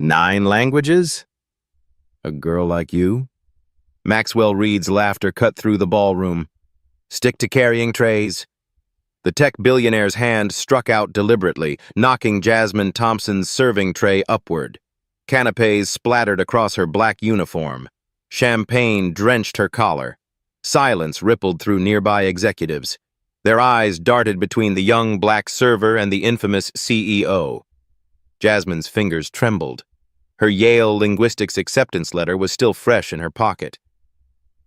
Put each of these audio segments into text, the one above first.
9 languages? A girl like you? Maxwell Reed's laughter cut through the ballroom. Stick to carrying trays. The tech billionaire's hand struck out deliberately, knocking Jasmine Thompson's serving tray upward. Canapés splattered across her black uniform. Champagne drenched her collar. Silence rippled through nearby executives. Their eyes darted between the young black server and the infamous CEO. Jasmine's fingers trembled. Her Yale linguistics acceptance letter was still fresh in her pocket.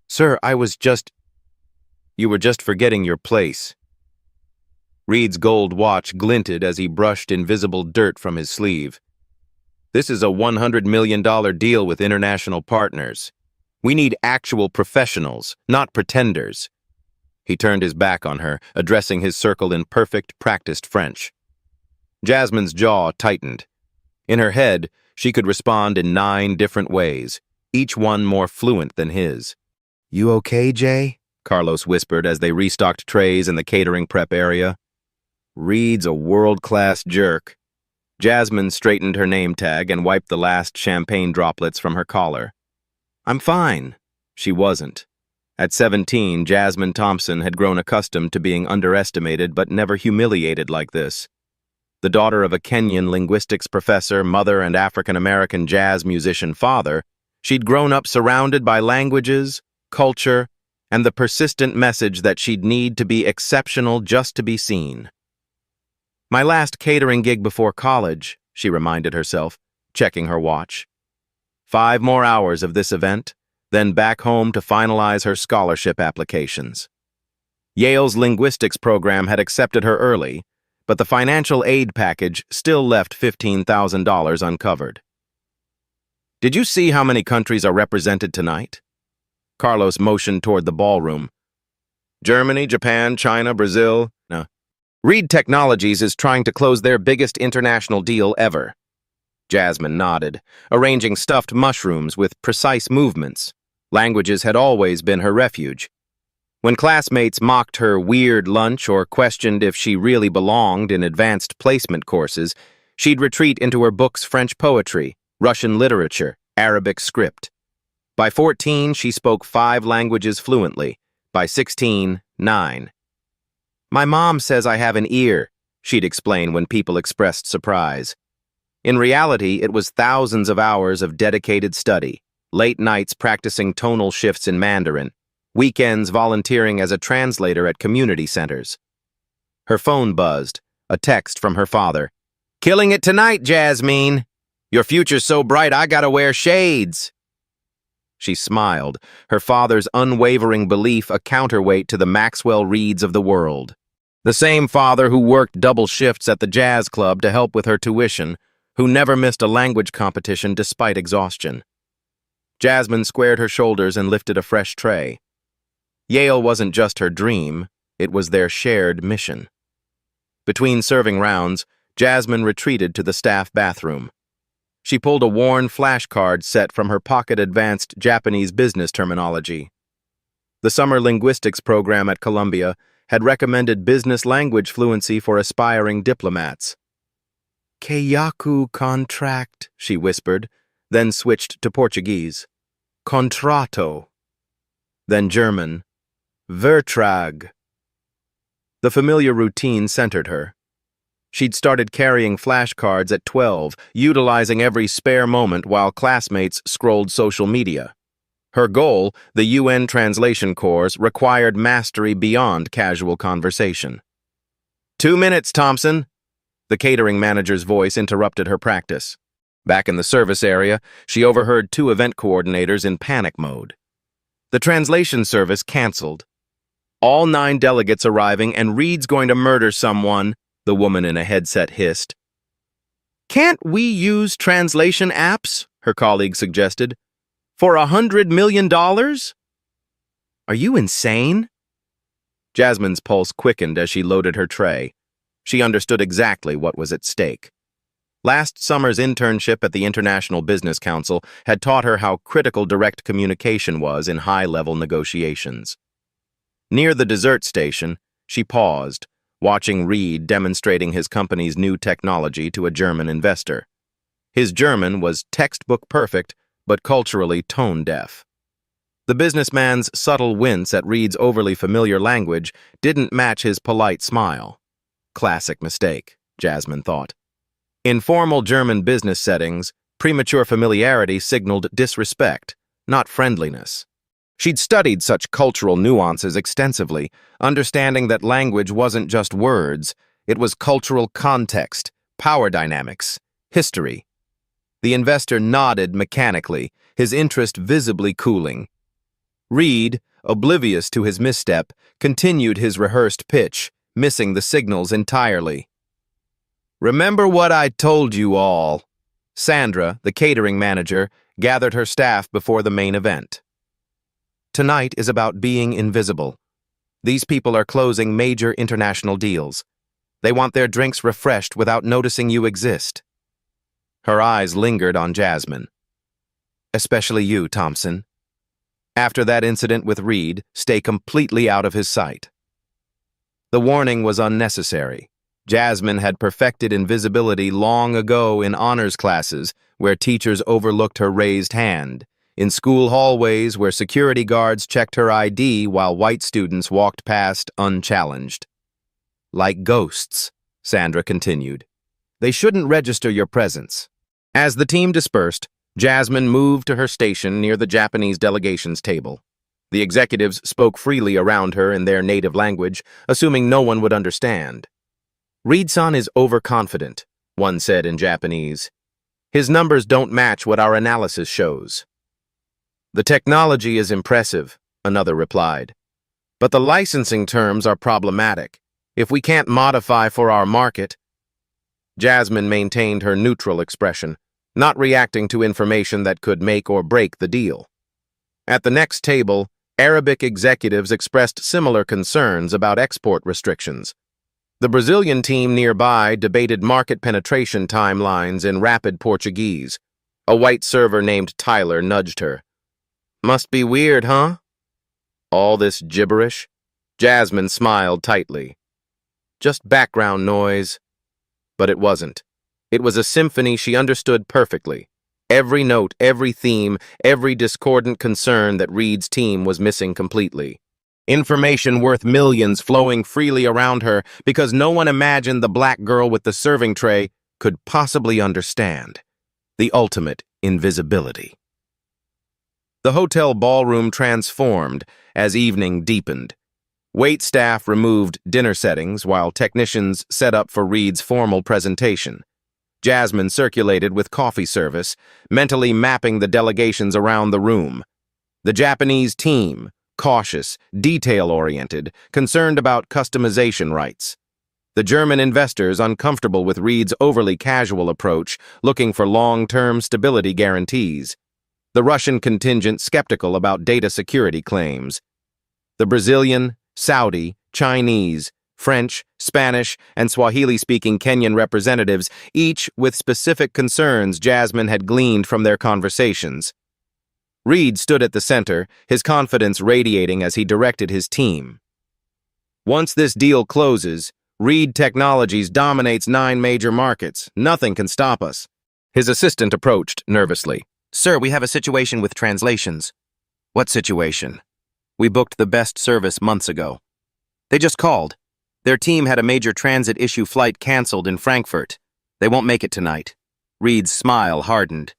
"Sir, You were just forgetting your place." Reed's gold watch glinted as he brushed invisible dirt from his sleeve. "This is a $100 million deal with international partners. We need actual professionals, not pretenders." He turned his back on her, addressing his circle in perfect, practiced French. Jasmine's jaw tightened. In her head, she could respond in 9 different ways, each one more fluent than his. "You okay, Jay?" Carlos whispered as they restocked trays in the catering prep area. "Reed's a world-class jerk." Jasmine straightened her name tag and wiped the last champagne droplets from her collar. "I'm fine." She wasn't. At 17, Jasmine Thompson had grown accustomed to being underestimated but never humiliated like this. The daughter of a Kenyan linguistics professor, mother, and African-American jazz musician father, she'd grown up surrounded by languages, culture, and the persistent message that she'd need to be exceptional just to be seen. "My last catering gig before college," she reminded herself, checking her watch. 5 more hours of this event, then back home to finalize her scholarship applications. Yale's linguistics program had accepted her early, but the financial aid package still left $15,000 uncovered. "Did you see how many countries are represented tonight?" Carlos motioned toward the ballroom. "Germany, Japan, China, Brazil. No. Reed Technologies is trying to close their biggest international deal ever." Jasmine nodded, arranging stuffed mushrooms with precise movements. Languages had always been her refuge. When classmates mocked her weird lunch or questioned if she really belonged in advanced placement courses, she'd retreat into her books: French poetry, Russian literature, Arabic script. By 14, she spoke 5 languages fluently. By 16, 9. "My mom says I have an ear," she'd explain when people expressed surprise. In reality, it was thousands of hours of dedicated study, late nights practicing tonal shifts in Mandarin, weekends volunteering as a translator at community centers. Her phone buzzed, a text from her father. "Killing it tonight, Jasmine. Your future's so bright I gotta wear shades." She smiled, her father's unwavering belief a counterweight to the Maxwell Reeds of the world. The same father who worked double shifts at the jazz club to help with her tuition, who never missed a language competition despite exhaustion. Jasmine squared her shoulders and lifted a fresh tray. Yale wasn't just her dream, it was their shared mission. Between serving rounds, Jasmine retreated to the staff bathroom. She pulled a worn flashcard set from her pocket advanced Japanese business terminology. The summer linguistics program at Columbia had recommended business language fluency for aspiring diplomats. "Keiyaku contract," she whispered, then switched to Portuguese. "Contrato." Then German. "Vertrag." The familiar routine centered her. She'd started carrying flashcards at 12, utilizing every spare moment while classmates scrolled social media. Her goal, the UN translation course, required mastery beyond casual conversation. 2 minutes, Thompson." The catering manager's voice interrupted her practice. Back in the service area, she overheard 2 event coordinators in panic mode. The translation service canceled. "All 9 delegates arriving, and Reed's going to murder someone," the woman in a headset hissed. "Can't we use translation apps?" her colleague suggested. "For $100 million? Are you insane?" Jasmine's pulse quickened as she loaded her tray. She understood exactly what was at stake. Last summer's internship at the International Business Council had taught her how critical direct communication was in high-level negotiations. Near the dessert station, she paused, watching Reed demonstrating his company's new technology to a German investor. His German was textbook perfect, but culturally tone-deaf. The businessman's subtle wince at Reed's overly familiar language didn't match his polite smile. Classic mistake, Jasmine thought. In formal German business settings, premature familiarity signaled disrespect, not friendliness. She'd studied such cultural nuances extensively, understanding that language wasn't just words, it was cultural context, power dynamics, history. The investor nodded mechanically, his interest visibly cooling. Reed, oblivious to his misstep, continued his rehearsed pitch, missing the signals entirely. "Remember what I told you all." Sandra, the catering manager, gathered her staff before the main event. "Tonight is about being invisible. These people are closing major international deals. They want their drinks refreshed without noticing you exist." Her eyes lingered on Jasmine. "Especially you, Thompson. After that incident with Reed, stay completely out of his sight." The warning was unnecessary. Jasmine had perfected invisibility long ago in honors classes, where teachers overlooked her raised hand, in school hallways where security guards checked her ID while white students walked past unchallenged. "Like ghosts," Sandra continued. "They shouldn't register your presence." As the team dispersed, Jasmine moved to her station near the Japanese delegation's table. The executives spoke freely around her in their native language, assuming no one would understand. "Reed-san is overconfident," one said in Japanese. "His numbers don't match what our analysis shows." "The technology is impressive," another replied. "But the licensing terms are problematic. If we can't modify for our market..." Jasmine maintained her neutral expression, not reacting to information that could make or break the deal. At the next table, Arabic executives expressed similar concerns about export restrictions. The Brazilian team nearby debated market penetration timelines in rapid Portuguese. A white server named Tyler nudged her. "Must be weird, huh?" "All this gibberish?" Jasmine smiled tightly. "Just background noise." But it wasn't. It was a symphony she understood perfectly. Every note, every theme, every discordant concern that Reed's team was missing completely. Information worth millions flowing freely around her because no one imagined the black girl with the serving tray could possibly understand. The ultimate invisibility. The hotel ballroom transformed as evening deepened. Wait staff removed dinner settings while technicians set up for Reed's formal presentation. Jasmine circulated with coffee service, mentally mapping the delegations around the room. The Japanese team, cautious, detail-oriented, concerned about customization rights. The German investors uncomfortable with Reed's overly casual approach, looking for long-term stability guarantees. The Russian contingent skeptical about data security claims. The Brazilian, Saudi, Chinese, French, Spanish, and Swahili-speaking Kenyan representatives, each with specific concerns Jasmine had gleaned from their conversations. Reed stood at the center, his confidence radiating as he directed his team. "Once this deal closes, Reed Technologies dominates 9 major markets. Nothing can stop us." His assistant approached nervously. "Sir, we have a situation with translations." "What situation?" "We booked the best service months ago. They just called. Their team had a major transit issue flight canceled in Frankfurt. They won't make it tonight." Reed's smile hardened.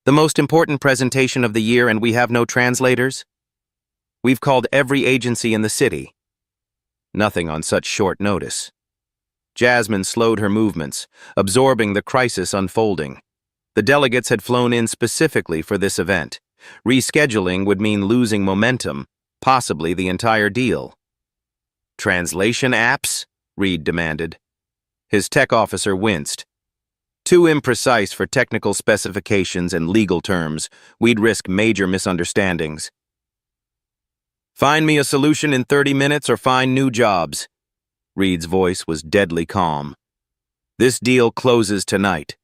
"The most important presentation of the year and we have no translators?" "We've called every agency in the city." Nothing on such short notice. Jasmine slowed her movements, absorbing the crisis unfolding. The delegates had flown in specifically for this event. Rescheduling would mean losing momentum, possibly the entire deal. "Translation apps?" Reed demanded. His tech officer winced. "Too imprecise for technical specifications and legal terms. We'd risk major misunderstandings." "Find me a solution in 30 minutes or find new jobs." Reed's voice was deadly calm. "This deal closes tonight."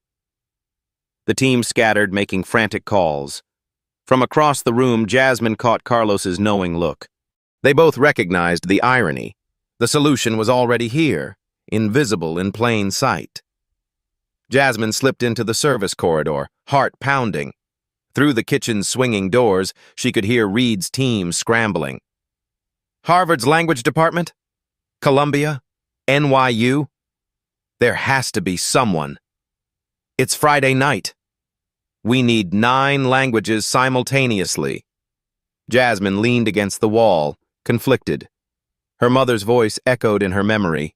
The team scattered, making frantic calls. From across the room, Jasmine caught Carlos's knowing look. They both recognized the irony. The solution was already here, invisible in plain sight. Jasmine slipped into the service corridor, heart pounding. Through the kitchen's swinging doors, she could hear Reed's team scrambling. Harvard's language department? Columbia? NYU? There has to be someone. It's Friday night. We need 9 languages simultaneously. Jasmine leaned against the wall, conflicted. Her mother's voice echoed in her memory.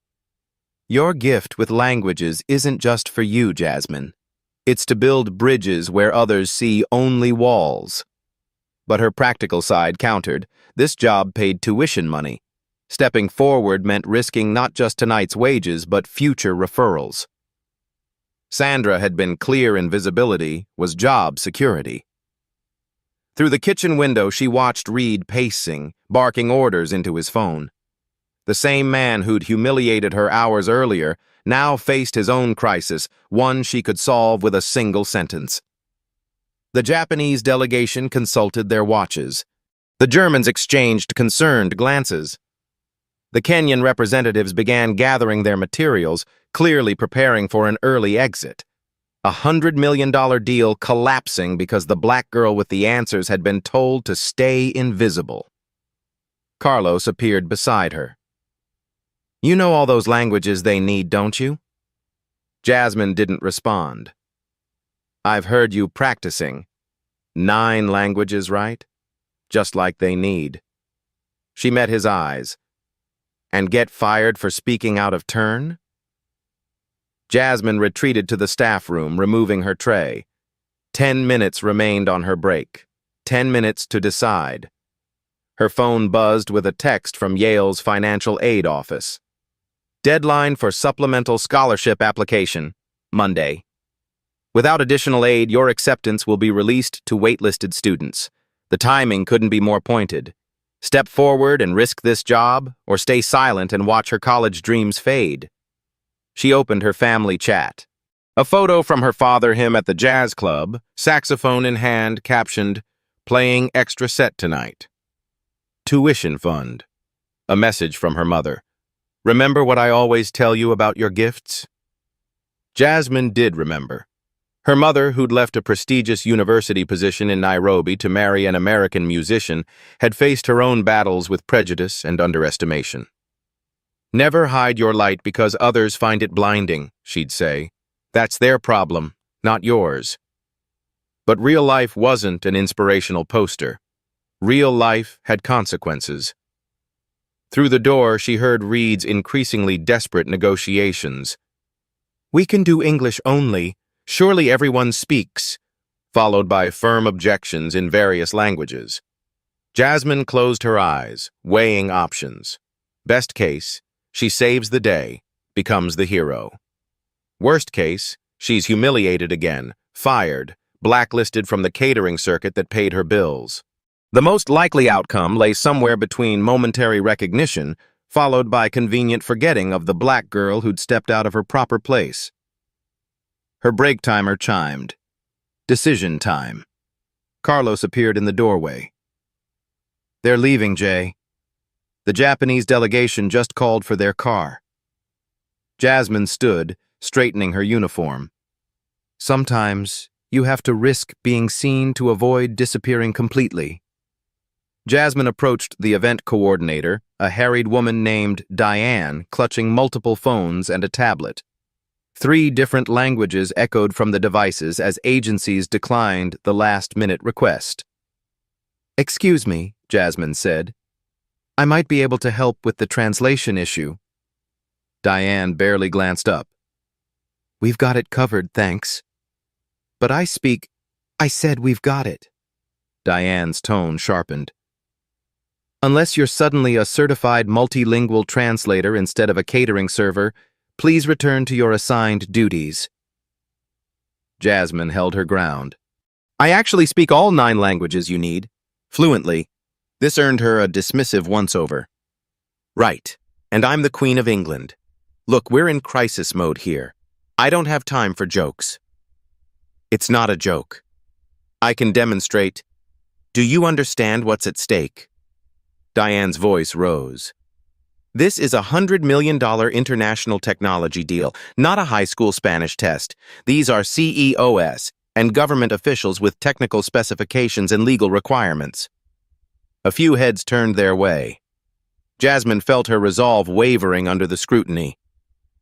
Your gift with languages isn't just for you, Jasmine. It's to build bridges where others see only walls. But her practical side countered. This job paid tuition money. Stepping forward meant risking not just tonight's wages, but future referrals. Sandra had been clear in visibility, was job security. Through the kitchen window, she watched Reed pacing, barking orders into his phone. The same man who'd humiliated her hours earlier now faced his own crisis, one she could solve with a single sentence. The Japanese delegation consulted their watches. The Germans exchanged concerned glances. The Kenyan representatives began gathering their materials, clearly preparing for an early exit. $100 million deal collapsing because the black girl with the answers had been told to stay invisible. Carlos appeared beside her. You know all those languages they need, don't you? Jasmine didn't respond. I've heard you practicing. 9 languages, right? Just like they need. She met his eyes. And get fired for speaking out of turn? Jasmine retreated to the staff room, removing her tray. 10 minutes remained on her break. 10 minutes to decide. Her phone buzzed with a text from Yale's financial aid office. Deadline for supplemental scholarship application, Monday. Without additional aid, your acceptance will be released to waitlisted students. The timing couldn't be more pointed. Step forward and risk this job, or stay silent and watch her college dreams fade. She opened her family chat. A photo from her father, him at the jazz club, saxophone in hand, captioned, "Playing extra set tonight." Tuition fund. A message from her mother. Remember what I always tell you about your gifts? Jasmine did remember. Her mother, who'd left a prestigious university position in Nairobi to marry an American musician, had faced her own battles with prejudice and underestimation. Never hide your light because others find it blinding, she'd say. That's their problem, not yours. But real life wasn't an inspirational poster. Real life had consequences. Through the door, she heard Reed's increasingly desperate negotiations. We can do English only. Surely everyone speaks, followed by firm objections in various languages. Jasmine closed her eyes, weighing options. Best case, she saves the day, becomes the hero. Worst case, she's humiliated again, fired, blacklisted from the catering circuit that paid her bills. The most likely outcome lay somewhere between momentary recognition, followed by convenient forgetting of the black girl who'd stepped out of her proper place. Her break timer chimed. Decision time. Carlos appeared in the doorway. They're leaving, Jay. The Japanese delegation just called for their car. Jasmine stood, straightening her uniform. Sometimes you have to risk being seen to avoid disappearing completely. Jasmine approached the event coordinator, a harried woman named Diane, clutching multiple phones and a tablet. 3 different languages echoed from the devices as agencies declined the last-minute request. Excuse me, Jasmine said. I might be able to help with the translation issue. Diane barely glanced up. We've got it covered, thanks. But I said we've got it. Diane's tone sharpened. Unless you're suddenly a certified multilingual translator instead of a catering server, please return to your assigned duties. Jasmine held her ground. I actually speak all 9 languages you need, fluently. This earned her a dismissive once-over. Right, and I'm the Queen of England. Look, we're in crisis mode here. I don't have time for jokes. It's not a joke. I can demonstrate. Do you understand what's at stake? Diane's voice rose. This is $100 million international technology deal, not a high school Spanish test. These are CEOs and government officials with technical specifications and legal requirements. A few heads turned their way. Jasmine felt her resolve wavering under the scrutiny.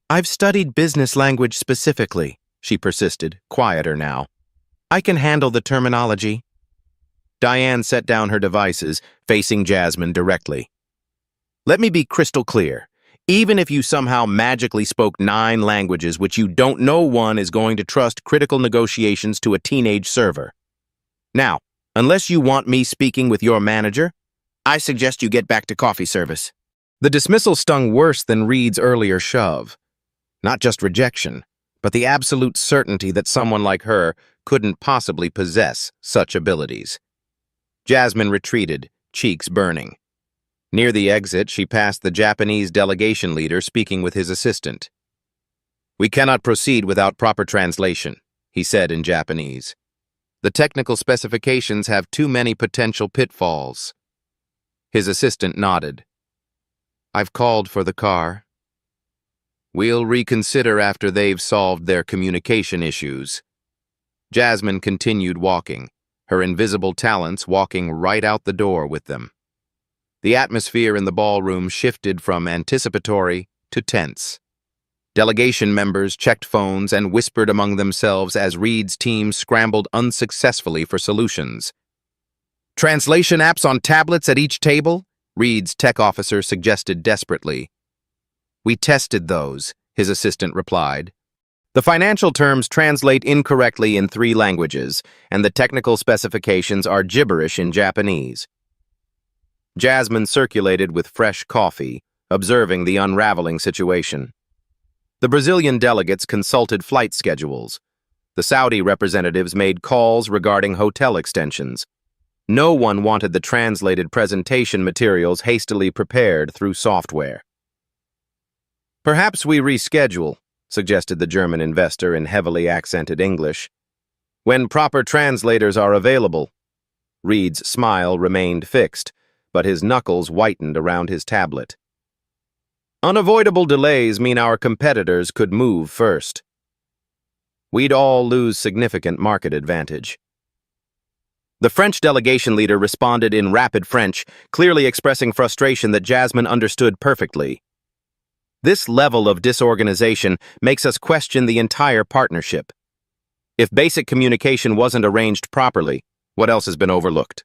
"I've studied business language specifically," she persisted, quieter now. "I can handle the terminology." Diane set down her devices, facing Jasmine directly. "Let me be crystal clear. Even if you somehow magically spoke 9 languages which you don't know one is going to trust critical negotiations to a teenage server. Now, unless you want me speaking with your manager, I suggest you get back to coffee service." The dismissal stung worse than Reed's earlier shove. Not just rejection, but the absolute certainty that someone like her couldn't possibly possess such abilities. Jasmine retreated, cheeks burning. Near the exit, she passed the Japanese delegation leader speaking with his assistant. "We cannot proceed without proper translation," he said in Japanese. "The technical specifications have too many potential pitfalls." His assistant nodded. "I've called for the car. We'll reconsider after they've solved their communication issues." Jasmine continued walking, her invisible talents walking right out the door with them. The atmosphere in the ballroom shifted from anticipatory to tense. Delegation members checked phones and whispered among themselves as Reed's team scrambled unsuccessfully for solutions. "Translation apps on tablets at each table?" Reed's tech officer suggested desperately. "We tested those," his assistant replied. "The financial terms translate incorrectly in 3 languages, and the technical specifications are gibberish in Japanese." Jasmine circulated with fresh coffee, observing the unraveling situation. The Brazilian delegates consulted flight schedules. The Saudi representatives made calls regarding hotel extensions. No one wanted the translated presentation materials hastily prepared through software. "Perhaps we reschedule," suggested the German investor in heavily accented English. "When proper translators are available." Reed's smile remained fixed, but his knuckles whitened around his tablet. "Unavoidable delays mean our competitors could move first. We'd all lose significant market advantage." The French delegation leader responded in rapid French, clearly expressing frustration that Jasmine understood perfectly. "This level of disorganization makes us question the entire partnership. If basic communication wasn't arranged properly, what else has been overlooked?"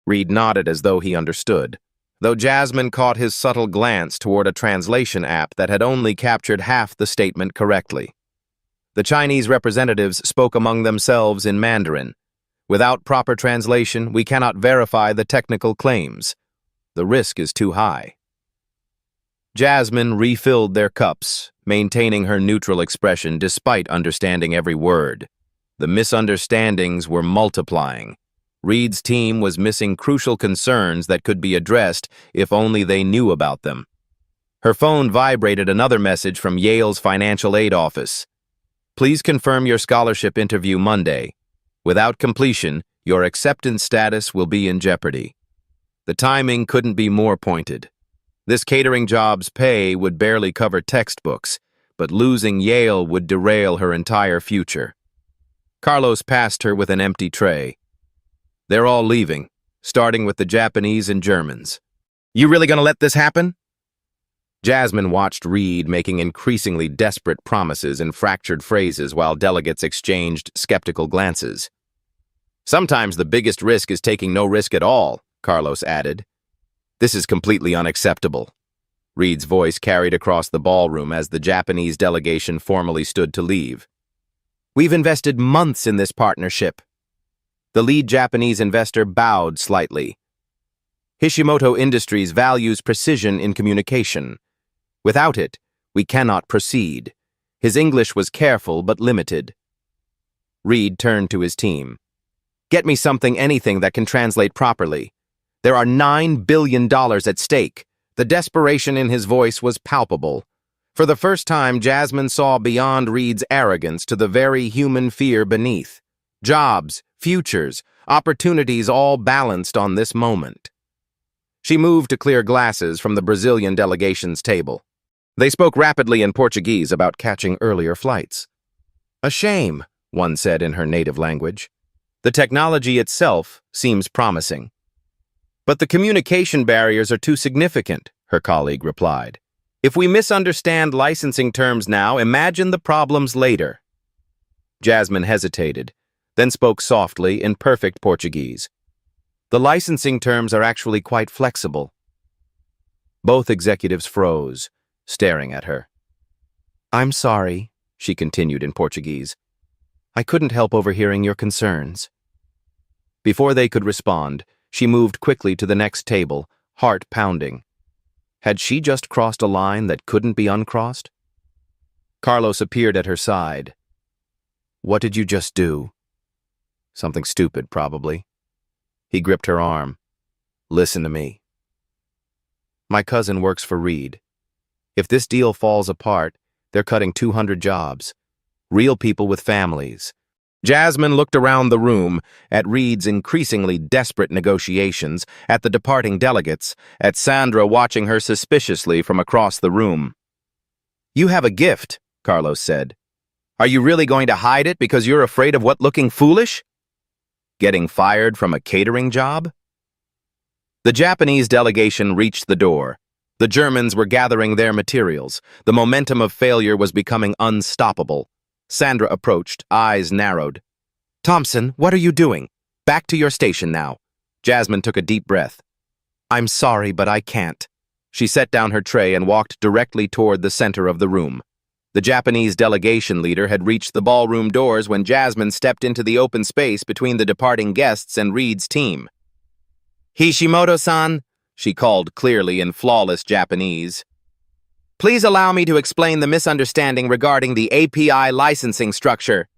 Reed nodded as though he understood, though Jasmine caught his subtle glance toward a translation app that had only captured half the statement correctly. The Chinese representatives spoke among themselves in Mandarin. "Without proper translation, we cannot verify the technical claims. The risk is too high." Jasmine refilled their cups, maintaining her neutral expression despite understanding every word. The misunderstandings were multiplying. Reed's team was missing crucial concerns that could be addressed if only they knew about them. Her phone vibrated another message from Yale's financial aid office. "Please confirm your scholarship interview Monday. Without completion, your acceptance status will be in jeopardy." The timing couldn't be more pointed. This catering job's pay would barely cover textbooks, but losing Yale would derail her entire future. Carlos passed her with an empty tray. "They're all leaving, starting with the Japanese and Germans." "You really gonna let this happen?" Jasmine watched Reed making increasingly desperate promises in fractured phrases while delegates exchanged skeptical glances. "Sometimes the biggest risk is taking no risk at all," Carlos added. "This is completely unacceptable." Reed's voice carried across the ballroom as the Japanese delegation formally stood to leave. "We've invested months in this partnership." The lead Japanese investor bowed slightly. "Hishimoto Industries values precision in communication. Without it, we cannot proceed." His English was careful but limited. Reed turned to his team. "Get me anything that can translate properly. There are $9 billion at stake." The desperation in his voice was palpable. For the first time, Jasmine saw beyond Reed's arrogance to the very human fear beneath. Jobs, futures, opportunities all balanced on this moment. She moved to clear glasses from the Brazilian delegation's table. They spoke rapidly in Portuguese about catching earlier flights. "A shame," one said in her native language. "The technology itself seems promising." "But the communication barriers are too significant," her colleague replied. "If we misunderstand licensing terms now, imagine the problems later." Jasmine hesitated, then spoke softly in perfect Portuguese. "The licensing terms are actually quite flexible." Both executives froze, staring at her. "I'm sorry," she continued in Portuguese. "I couldn't help overhearing your concerns." Before they could respond, she moved quickly to the next table, heart pounding. Had she just crossed a line that couldn't be uncrossed? Carlos appeared at her side. "What did you just do?" "Something stupid, probably." He gripped her arm. "Listen to me. My cousin works for Reed. If this deal falls apart, they're cutting 200 jobs. Real people with families." Jasmine looked around the room, at Reed's increasingly desperate negotiations, at the departing delegates, at Sandra watching her suspiciously from across the room. "You have a gift," Carlos said. "Are you really going to hide it because you're afraid of what looking foolish? Getting fired from a catering job?" The Japanese delegation reached the door. The Germans were gathering their materials. The momentum of failure was becoming unstoppable. Sandra approached, eyes narrowed. "Thompson, what are you doing? Back to your station now." Jasmine took a deep breath. "I'm sorry, but I can't." She set down her tray and walked directly toward the center of the room. The Japanese delegation leader had reached the ballroom doors when Jasmine stepped into the open space between the departing guests and Reed's team. "Hishimoto-san," she called clearly in flawless Japanese. "Please allow me to explain the misunderstanding regarding the API licensing structure."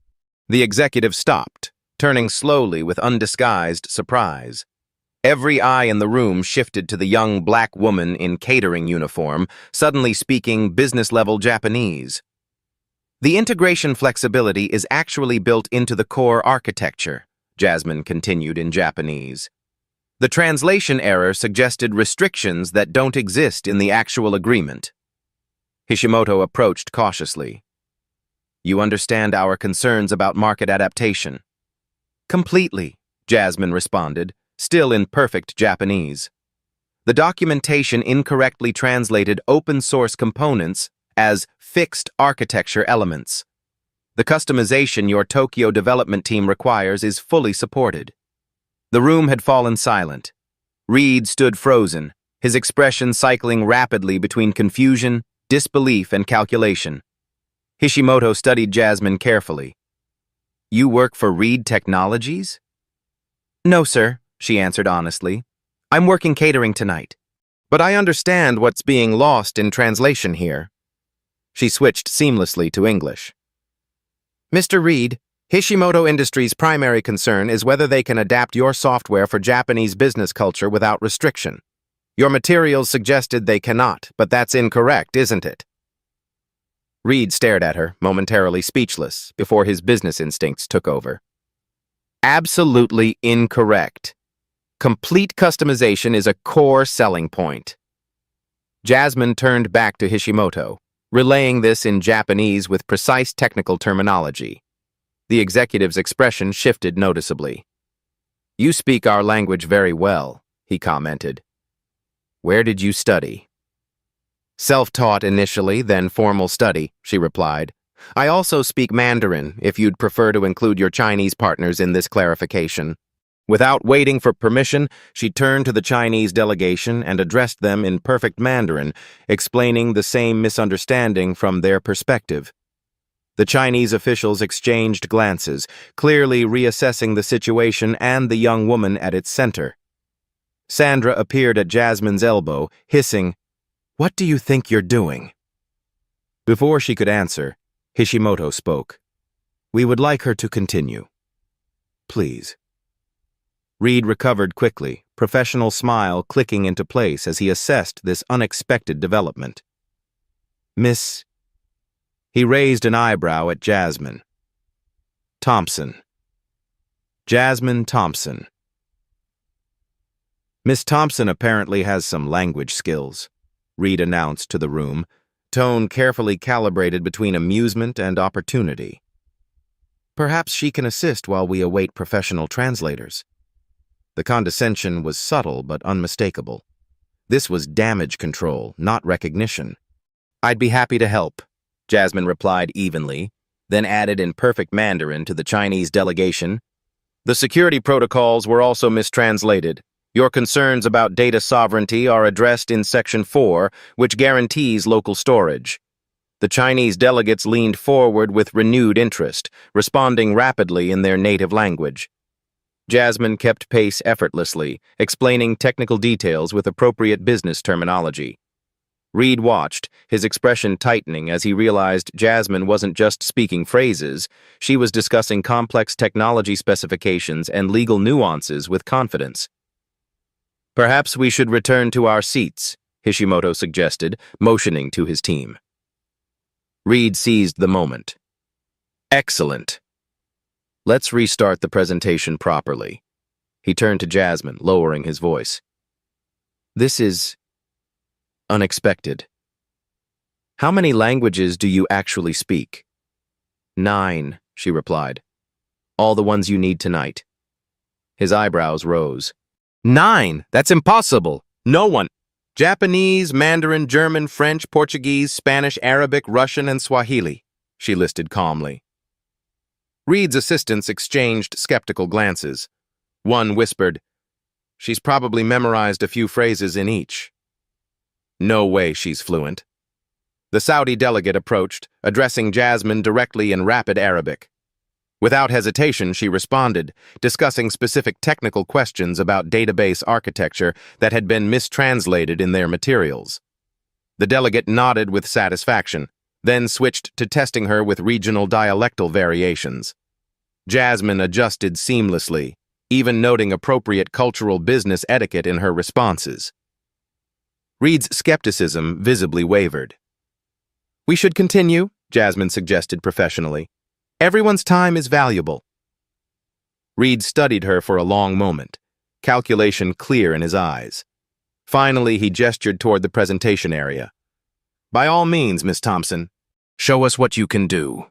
The executive stopped, turning slowly with undisguised surprise. Every eye in the room shifted to the young black woman in catering uniform, suddenly speaking business-level Japanese. "The integration flexibility is actually built into the core architecture," Jasmine continued in Japanese. "The translation error suggested restrictions that don't exist in the actual agreement." Hishimoto approached cautiously. "You understand our concerns about market adaptation?" "Completely," Jasmine responded, still in perfect Japanese. "The documentation incorrectly translated open-source components as fixed architecture elements. The customization your Tokyo development team requires is fully supported." The room had fallen silent. Reed stood frozen, his expression cycling rapidly between confusion, disbelief, and calculation. Hishimoto studied Jasmine carefully. "You work for Reed Technologies?" "No, sir," she answered honestly. "I'm working catering tonight." "But I understand what's being lost in translation here." She switched seamlessly to English. "Mr. Reed, Hishimoto Industries' primary concern is whether they can adapt your software for Japanese business culture without restriction. Your materials suggested they cannot, but that's incorrect, isn't it?" Reed stared at her, momentarily speechless, before his business instincts took over. "Absolutely incorrect. Complete customization is a core selling point." Jasmine turned back to Hishimoto, relaying this in Japanese with precise technical terminology. The executive's expression shifted noticeably. "You speak our language very well," he commented. "Where did you study?" "Self-taught initially, then formal study," she replied. "I also speak Mandarin, if you'd prefer to include your Chinese partners in this clarification." Without waiting for permission, she turned to the Chinese delegation and addressed them in perfect Mandarin, explaining the same misunderstanding from their perspective. The Chinese officials exchanged glances, clearly reassessing the situation and the young woman at its center. Sandra appeared at Jasmine's elbow, hissing, "What do you think you're doing?" Before she could answer, Hishimoto spoke. "We would like her to continue. Please." Reed recovered quickly, professional smile clicking into place as he assessed this unexpected development. "Miss..." He raised an eyebrow at Jasmine. "Thompson. Jasmine Thompson." Miss Thompson apparently has some language skills, Reed announced to the room, tone carefully calibrated between amusement and opportunity. Perhaps she can assist while we await professional translators. The condescension was subtle but unmistakable. This was damage control, not recognition. I'd be happy to help, Jasmine replied evenly, then added in perfect Mandarin to the Chinese delegation. The security protocols were also mistranslated. Your concerns about data sovereignty are addressed in Section 4, which guarantees local storage. The Chinese delegates leaned forward with renewed interest, responding rapidly in their native language. Jasmine kept pace effortlessly, explaining technical details with appropriate business terminology. Reed watched, his expression tightening as he realized Jasmine wasn't just speaking phrases, she was discussing complex technology specifications and legal nuances with confidence. Perhaps we should return to our seats, Hishimoto suggested, motioning to his team. Reed seized the moment. Excellent. Let's restart the presentation properly. He turned to Jasmine, lowering his voice. This is unexpected. How many languages do you actually speak? 9, she replied. All the ones you need tonight. His eyebrows rose. 9? That's impossible. No one. Japanese, Mandarin, German, French, Portuguese, Spanish, Arabic, Russian, and Swahili, she listed calmly. Reed's assistants exchanged skeptical glances. One whispered, She's probably memorized a few phrases in each. No way she's fluent. The Saudi delegate approached, addressing Jasmine directly in rapid Arabic. Without hesitation, she responded, discussing specific technical questions about database architecture that had been mistranslated in their materials. The delegate nodded with satisfaction, then switched to testing her with regional dialectal variations. Jasmine adjusted seamlessly, even noting appropriate cultural business etiquette in her responses. Reed's skepticism visibly wavered. We should continue, Jasmine suggested professionally. Everyone's time is valuable. Reed studied her for a long moment, calculation clear in his eyes. Finally, he gestured toward the presentation area. By all means, Miss Thompson, show us what you can do.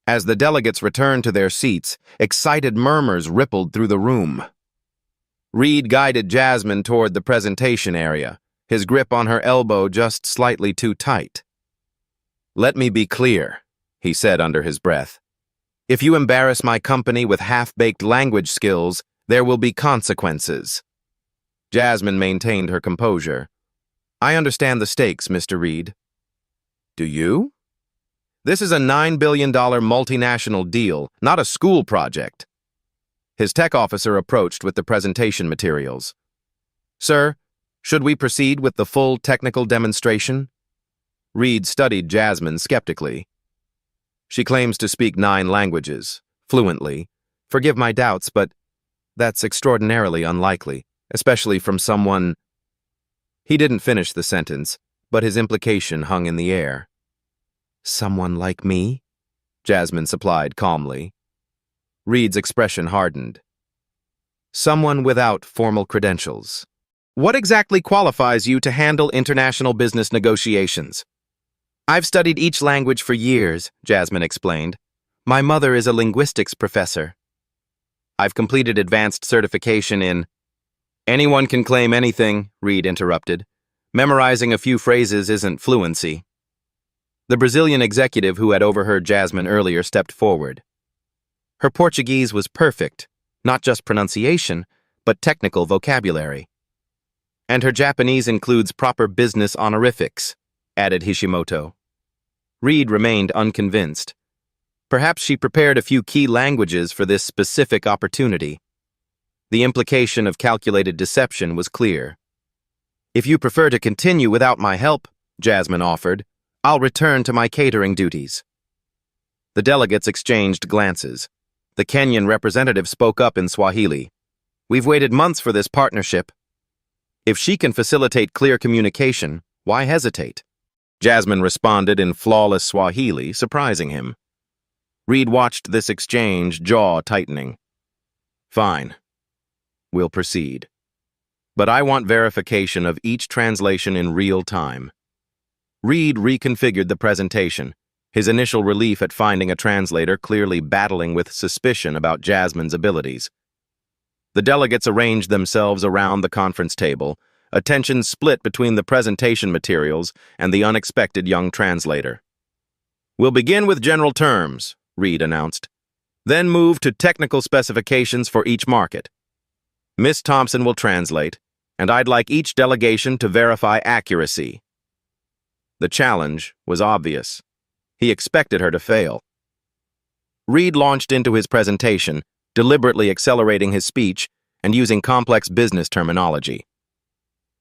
As the delegates returned to their seats, excited murmurs rippled through the room. Reed guided Jasmine toward the presentation area, his grip on her elbow just slightly too tight. Let me be clear, he said under his breath. If you embarrass my company with half-baked language skills, there will be consequences. Jasmine maintained her composure. I understand the stakes, Mr. Reed. Do you? This is a $9 billion multinational deal, not a school project. His tech officer approached with the presentation materials. Sir, should we proceed with the full technical demonstration? Reed studied Jasmine skeptically. She claims to speak 9 languages, fluently. Forgive my doubts, but that's extraordinarily unlikely, especially from someone... He didn't finish the sentence, but his implication hung in the air. Someone like me? Jasmine supplied calmly. Reed's expression hardened. Someone without formal credentials. What exactly qualifies you to handle international business negotiations? I've studied each language for years, Jasmine explained. My mother is a linguistics professor. I've completed advanced certification in... Anyone can claim anything, Reed interrupted. Memorizing a few phrases isn't fluency. The Brazilian executive who had overheard Jasmine earlier stepped forward. Her Portuguese was perfect, not just pronunciation, but technical vocabulary. And her Japanese includes proper business honorifics, added Hishimoto. Reed remained unconvinced. Perhaps she prepared a few key languages for this specific opportunity. The implication of calculated deception was clear. If you prefer to continue without my help, Jasmine offered, I'll return to my catering duties. The delegates exchanged glances. The Kenyan representative spoke up in Swahili. We've waited months for this partnership. If she can facilitate clear communication, why hesitate? Jasmine responded in flawless Swahili, surprising him. Reed watched this exchange, jaw tightening. Fine. We'll proceed. but I want verification of each translation in real time. Reed reconfigured the presentation, his initial relief at finding a translator clearly battling with suspicion about Jasmine's abilities. The delegates arranged themselves around the conference table, attention split between the presentation materials and the unexpected young translator. "We'll begin with general terms," Reed announced, "then move to technical specifications for each market. Miss Thompson will translate, and I'd like each delegation to verify accuracy." The challenge was obvious. He expected her to fail. Reed launched into his presentation, deliberately accelerating his speech and using complex business terminology.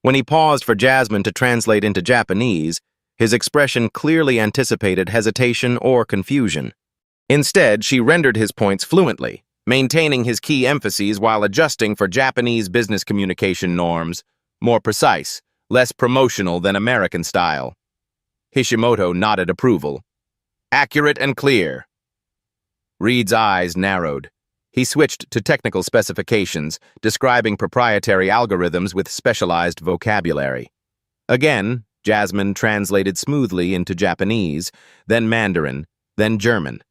When he paused for Jasmine to translate into Japanese, his expression clearly anticipated hesitation or confusion. Instead, she rendered his points fluently, maintaining his key emphases while adjusting for Japanese business communication norms, more precise, less promotional than American style. Hashimoto nodded approval. "Accurate and clear." Reed's eyes narrowed. He switched to technical specifications, describing proprietary algorithms with specialized vocabulary. Again, Jasmine translated smoothly into Japanese, then Mandarin, then German.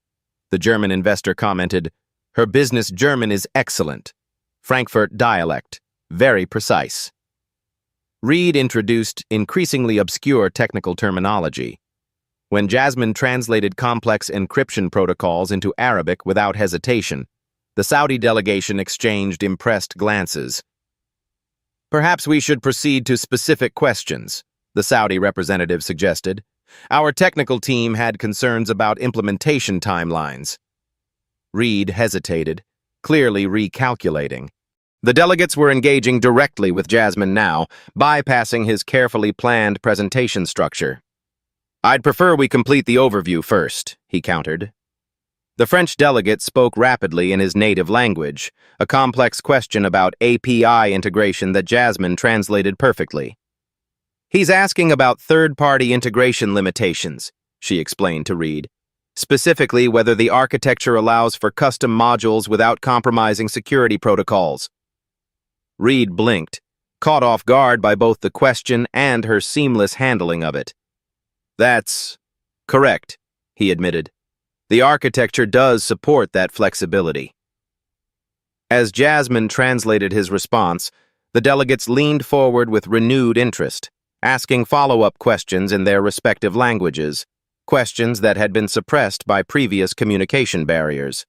The German investor commented, "Her business German is excellent. Frankfurt dialect, very precise." Reed introduced increasingly obscure technical terminology. When Jasmine translated complex encryption protocols into Arabic without hesitation, the Saudi delegation exchanged impressed glances. "Perhaps we should proceed to specific questions," the Saudi representative suggested. "Our technical team had concerns about implementation timelines." Reed hesitated, clearly recalculating. The delegates were engaging directly with Jasmine now, bypassing his carefully planned presentation structure. "I'd prefer we complete the overview first," he countered. The French delegate spoke rapidly in his native language, a complex question about API integration that Jasmine translated perfectly. "He's asking about third-party integration limitations," she explained to Reed, "specifically whether the architecture allows for custom modules without compromising security protocols." Reed blinked, caught off guard by both the question and her seamless handling of it. "That's correct," he admitted. "The architecture does support that flexibility." As Jasmine translated his response, the delegates leaned forward with renewed interest, asking follow-up questions in their respective languages, questions that had been suppressed by previous communication barriers.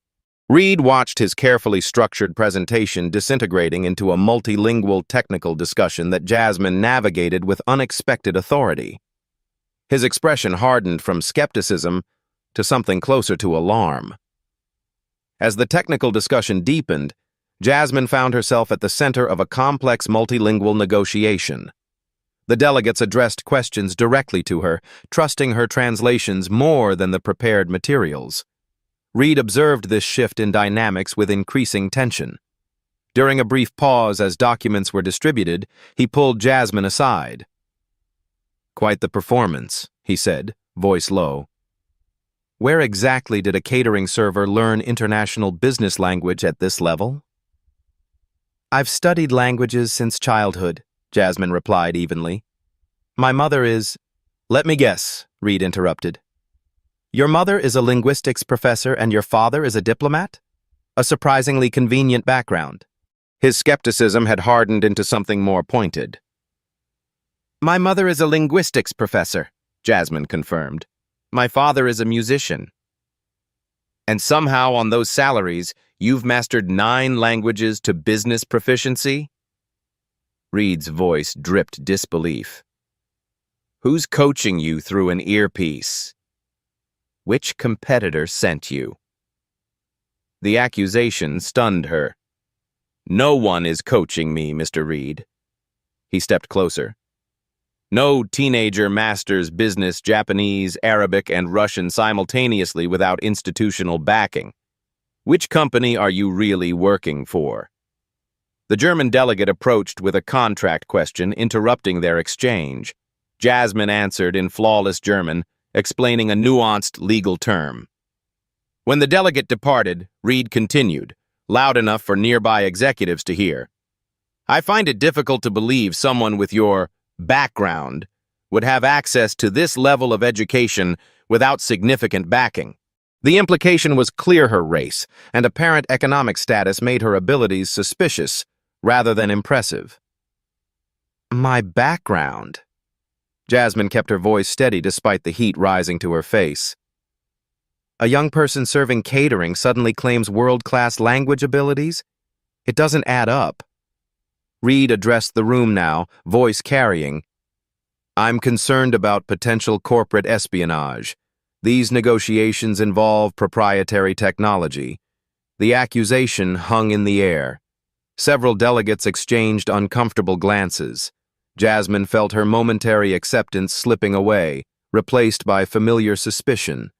Reed watched his carefully structured presentation disintegrating into a multilingual technical discussion that Jasmine navigated with unexpected authority. His expression hardened from skepticism to something closer to alarm. As the technical discussion deepened, Jasmine found herself at the center of a complex multilingual negotiation. The delegates addressed questions directly to her, trusting her translations more than the prepared materials. Reed observed this shift in dynamics with increasing tension. During a brief pause as documents were distributed, he pulled Jasmine aside. "Quite the performance," he said, voice low. "Where exactly did a catering server learn international business language at this level?" "I've studied languages since childhood," Jasmine replied evenly. "My mother is—" "Let me guess," Reed interrupted. "Your mother is a linguistics professor and your father is a diplomat? A surprisingly convenient background." His skepticism had hardened into something more pointed. "My mother is a linguistics professor," Jasmine confirmed. "My father is a musician." "And somehow on those salaries, you've mastered 9 languages to business proficiency?" Reed's voice dripped disbelief. "Who's coaching you through an earpiece? Which competitor sent you?" The accusation stunned her. "No one is coaching me, Mr. Reed." He stepped closer. "No teenager masters business Japanese, Arabic, and Russian simultaneously without institutional backing. Which company are you really working for?" The German delegate approached with a contract question, interrupting their exchange. Jasmine answered in flawless German, explaining a nuanced legal term. When the delegate departed, Reed continued, loud enough for nearby executives to hear. I find it difficult to believe someone with your background would have access to this level of education without significant backing. The implication was clear: her race and apparent economic status made her abilities suspicious rather than impressive. My background? Jasmine kept her voice steady despite the heat rising to her face. A young person serving catering suddenly claims world-class language abilities? It doesn't add up. Reed addressed the room now, voice carrying. I'm concerned about potential corporate espionage. These negotiations involve proprietary technology. The accusation hung in the air. Several delegates exchanged uncomfortable glances. Jasmine felt her momentary acceptance slipping away, replaced by familiar suspicion.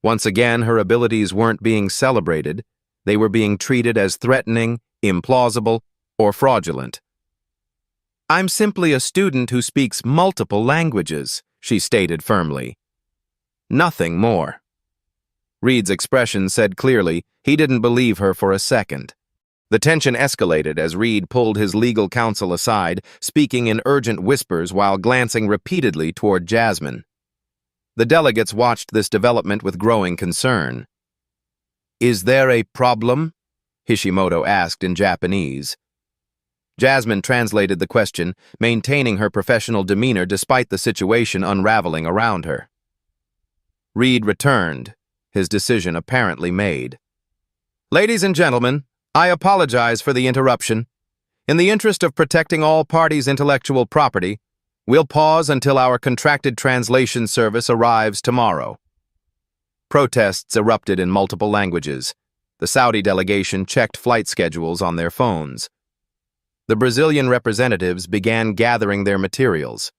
Once again, her abilities weren't being celebrated. They were being treated as threatening, implausible, or fraudulent. I'm simply a student who speaks multiple languages, she stated firmly. Nothing more. Reed's expression said clearly he didn't believe her for a second. The tension escalated as Reed pulled his legal counsel aside, speaking in urgent whispers while glancing repeatedly toward Jasmine. The delegates watched this development with growing concern. Is there a problem? Hishimoto asked in Japanese. Jasmine translated the question, maintaining her professional demeanor despite the situation unraveling around her. Reed returned, his decision apparently made. Ladies and gentlemen, I apologize for the interruption. In the interest of protecting all parties' intellectual property, we'll pause until our contracted translation service arrives tomorrow. Protests erupted in multiple languages. The Saudi delegation checked flight schedules on their phones. The Brazilian representatives began gathering their materials.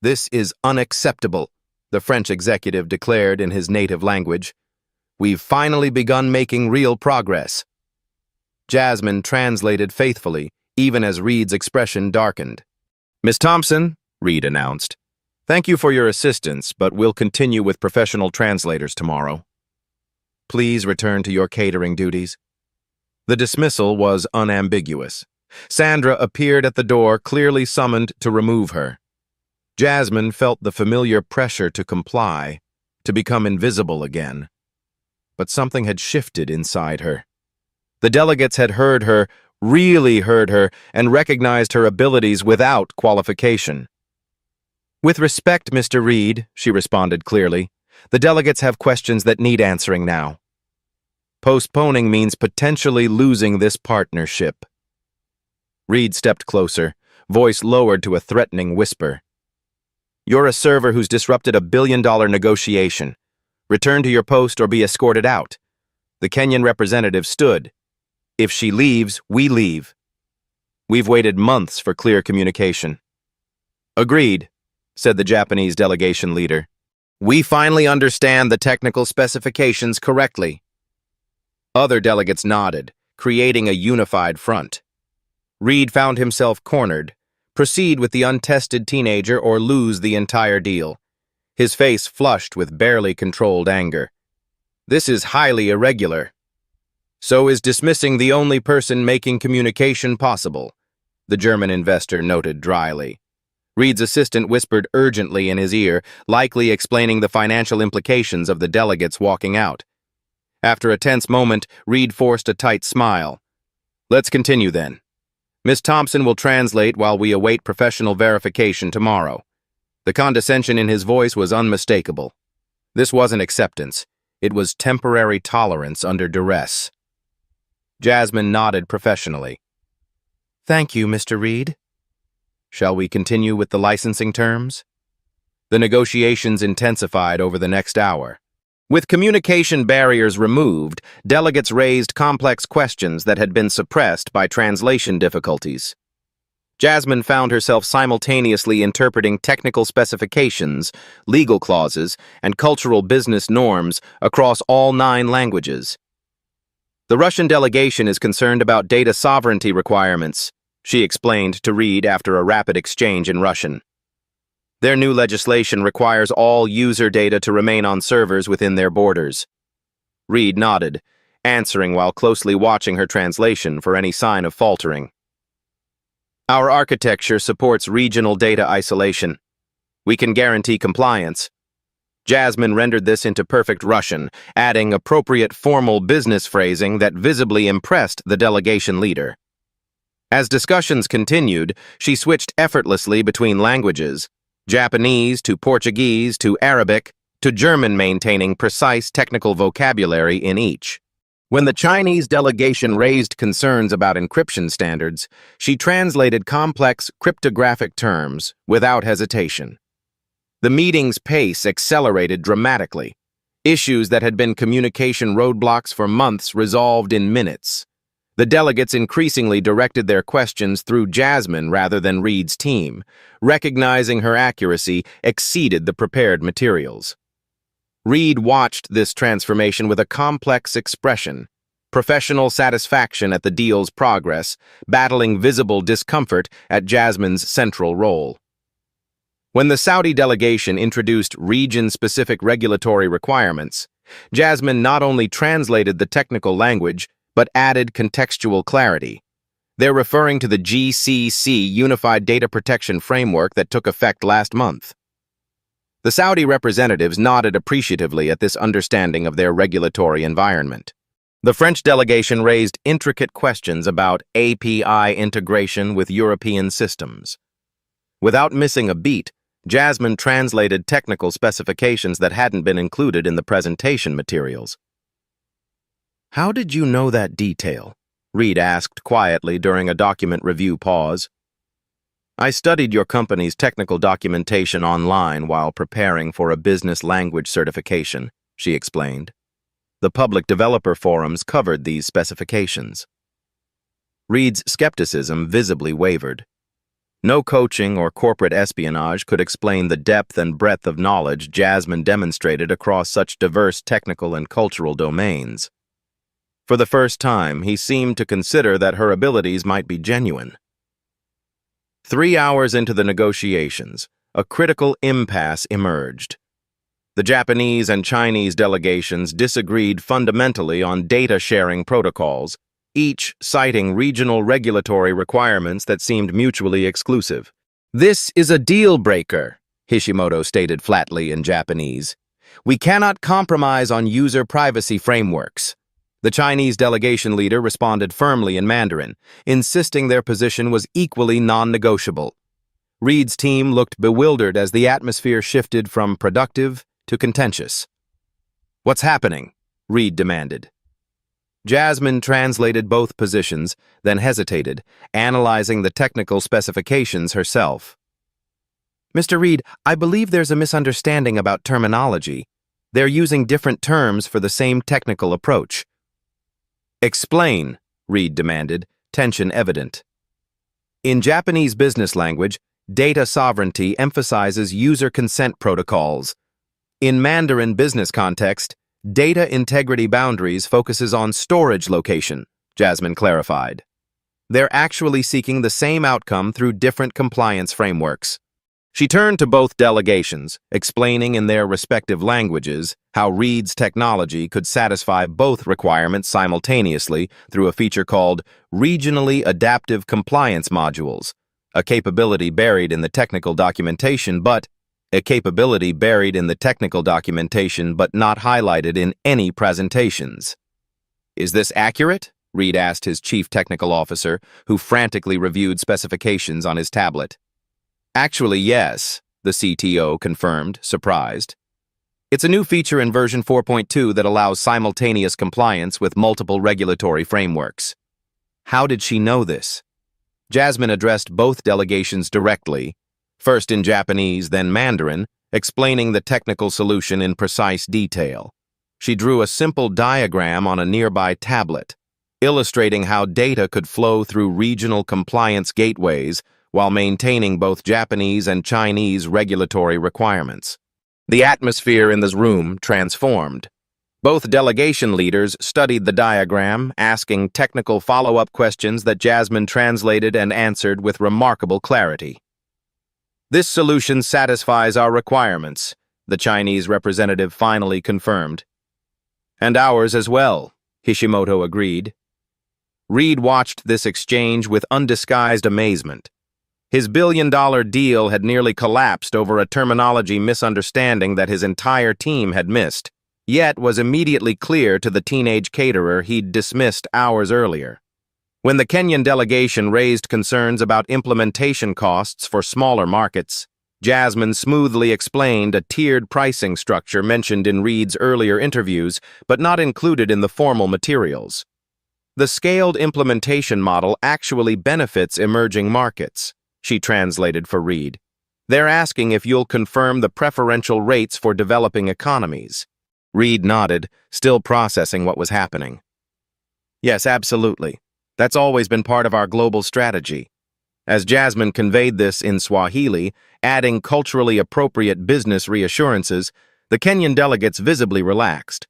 This is unacceptable, the French executive declared in his native language. We've finally begun making real progress. Jasmine translated faithfully, even as Reed's expression darkened. Miss Thompson, Reed announced, thank you for your assistance, but we'll continue with professional translators tomorrow. Please return to your catering duties. The dismissal was unambiguous. Sandra appeared at the door, clearly summoned to remove her. Jasmine felt the familiar pressure to comply, to become invisible again. But something had shifted inside her. The delegates had heard her, really heard her, and recognized her abilities without qualification. With respect, Mr. Reed, she responded clearly, the delegates have questions that need answering now. Postponing means potentially losing this partnership. Reed stepped closer, voice lowered to a threatening whisper. You're a server who's disrupted a billion-dollar negotiation. Return to your post or be escorted out. The Kenyan representative stood. If she leaves, we leave. We've waited months for clear communication. Agreed, said the Japanese delegation leader. We finally understand the technical specifications correctly. Other delegates nodded, creating a unified front. Reed found himself cornered. Proceed with the untested teenager or lose the entire deal. His face flushed with barely controlled anger. This is highly irregular. So is dismissing the only person making communication possible, the German investor noted dryly. Reed's assistant whispered urgently in his ear, likely explaining the financial implications of the delegates walking out. After a tense moment, Reed forced a tight smile. Let's continue then. Miss Thompson will translate while we await professional verification tomorrow. The condescension in his voice was unmistakable. This wasn't acceptance. It was temporary tolerance under duress. Jasmine nodded professionally. Thank you, Mr. Reed. Shall we continue with the licensing terms? The negotiations intensified over the next hour. With communication barriers removed, delegates raised complex questions that had been suppressed by translation difficulties. Jasmine found herself simultaneously interpreting technical specifications, legal clauses, and cultural business norms across all 9 languages. The Russian delegation is concerned about data sovereignty requirements, she explained to Reed after a rapid exchange in Russian. Their new legislation requires all user data to remain on servers within their borders. Reed nodded, answering while closely watching her translation for any sign of faltering. Our architecture supports regional data isolation. We can guarantee compliance. Jasmine rendered this into perfect Russian, adding appropriate formal business phrasing that visibly impressed the delegation leader. As discussions continued, she switched effortlessly between languages, Japanese to Portuguese to Arabic to German, maintaining precise technical vocabulary in each. When the Chinese delegation raised concerns about encryption standards, she translated complex cryptographic terms without hesitation. The meeting's pace accelerated dramatically. Issues that had been communication roadblocks for months resolved in minutes. The delegates increasingly directed their questions through Jasmine rather than Reed's team, recognizing her accuracy exceeded the prepared materials. Reed watched this transformation with a complex expression, professional satisfaction at the deal's progress, battling visible discomfort at Jasmine's central role. When the Saudi delegation introduced region-specific regulatory requirements, Jasmine not only translated the technical language, but added contextual clarity. They're referring to the GCC Unified Data Protection Framework that took effect last month. The Saudi representatives nodded appreciatively at this understanding of their regulatory environment. The French delegation raised intricate questions about API integration with European systems. Without missing a beat, Jasmine translated technical specifications that hadn't been included in the presentation materials. "How did you know that detail?" Reed asked quietly during a document review pause. "I studied your company's technical documentation online while preparing for a business language certification," she explained. The public developer forums covered these specifications. Reed's skepticism visibly wavered. No coaching or corporate espionage could explain the depth and breadth of knowledge Jasmine demonstrated across such diverse technical and cultural domains. For the first time, he seemed to consider that her abilities might be genuine. 3 hours into the negotiations, a critical impasse emerged. The Japanese and Chinese delegations disagreed fundamentally on data-sharing protocols, each citing regional regulatory requirements that seemed mutually exclusive. "This is a deal-breaker," Hishimoto stated flatly in Japanese. "We cannot compromise on user privacy frameworks." The Chinese delegation leader responded firmly in Mandarin, insisting their position was equally non-negotiable. Reed's team looked bewildered as the atmosphere shifted from productive to contentious. "What's happening?" Reed demanded. Jasmine translated both positions, then hesitated, analyzing the technical specifications herself. "Mr. Reed, I believe there's a misunderstanding about terminology. They're using different terms for the same technical approach." "Explain," Reed demanded, tension evident. In Japanese business language, data sovereignty emphasizes user consent protocols. In Mandarin business context, data integrity boundaries focuses on storage location, Jasmine clarified. They're actually seeking the same outcome through different compliance frameworks. She turned to both delegations, explaining in their respective languages how Reed's technology could satisfy both requirements simultaneously through a feature called Regionally Adaptive Compliance Modules, a capability buried in the technical documentation but not highlighted in any presentations. "Is this accurate?" Reed asked his chief technical officer, who frantically reviewed specifications on his tablet. "Actually, yes," the CTO confirmed, surprised. "It's a new feature in version 4.2 that allows simultaneous compliance with multiple regulatory frameworks." How did she know this? Jasmine addressed both delegations directly, first in Japanese, then Mandarin, explaining the technical solution in precise detail. She drew a simple diagram on a nearby tablet, illustrating how data could flow through regional compliance gateways while maintaining both Japanese and Chinese regulatory requirements. The atmosphere in this room transformed. Both delegation leaders studied the diagram, asking technical follow-up questions that Jasmine translated and answered with remarkable clarity. "This solution satisfies our requirements," the Chinese representative finally confirmed. "And ours as well," Hishimoto agreed. Reed watched this exchange with undisguised amazement. His billion-dollar deal had nearly collapsed over a terminology misunderstanding that his entire team had missed, yet was immediately clear to the teenage caterer he'd dismissed hours earlier. When the Kenyan delegation raised concerns about implementation costs for smaller markets, Jasmine smoothly explained a tiered pricing structure mentioned in Reed's earlier interviews, but not included in the formal materials. The scaled implementation model actually benefits emerging markets, she translated for Reed. They're asking if you'll confirm the preferential rates for developing economies. Reed nodded, still processing what was happening. Yes, absolutely. That's always been part of our global strategy. As Jasmine conveyed this in Swahili, adding culturally appropriate business reassurances, the Kenyan delegates visibly relaxed.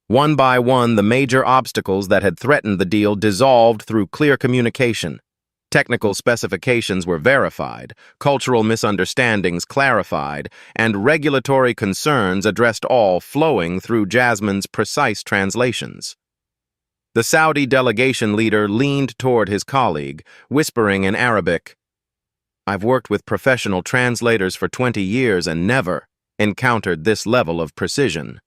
One by one, the major obstacles that had threatened the deal dissolved through clear communication. Technical specifications were verified, cultural misunderstandings clarified, and regulatory concerns addressed, all flowing through Jasmine's precise translations. The Saudi delegation leader leaned toward his colleague, whispering in Arabic, "I've worked with professional translators for 20 years and never encountered this level of precision."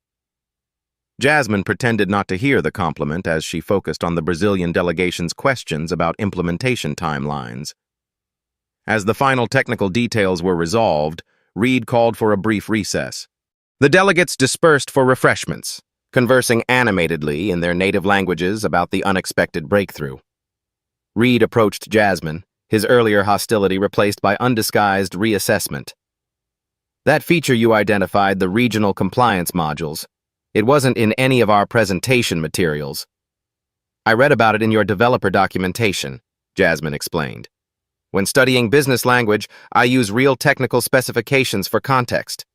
Jasmine pretended not to hear the compliment as she focused on the Brazilian delegation's questions about implementation timelines. As the final technical details were resolved, Reed called for a brief recess. The delegates dispersed for refreshments, conversing animatedly in their native languages about the unexpected breakthrough. Reed approached Jasmine, his earlier hostility replaced by undisguised reassessment. "That feature you identified, the regional compliance modules, it wasn't in any of our presentation materials. I read about it in your developer documentation," Jasmine explained. "When studying business language, I use real technical specifications for context."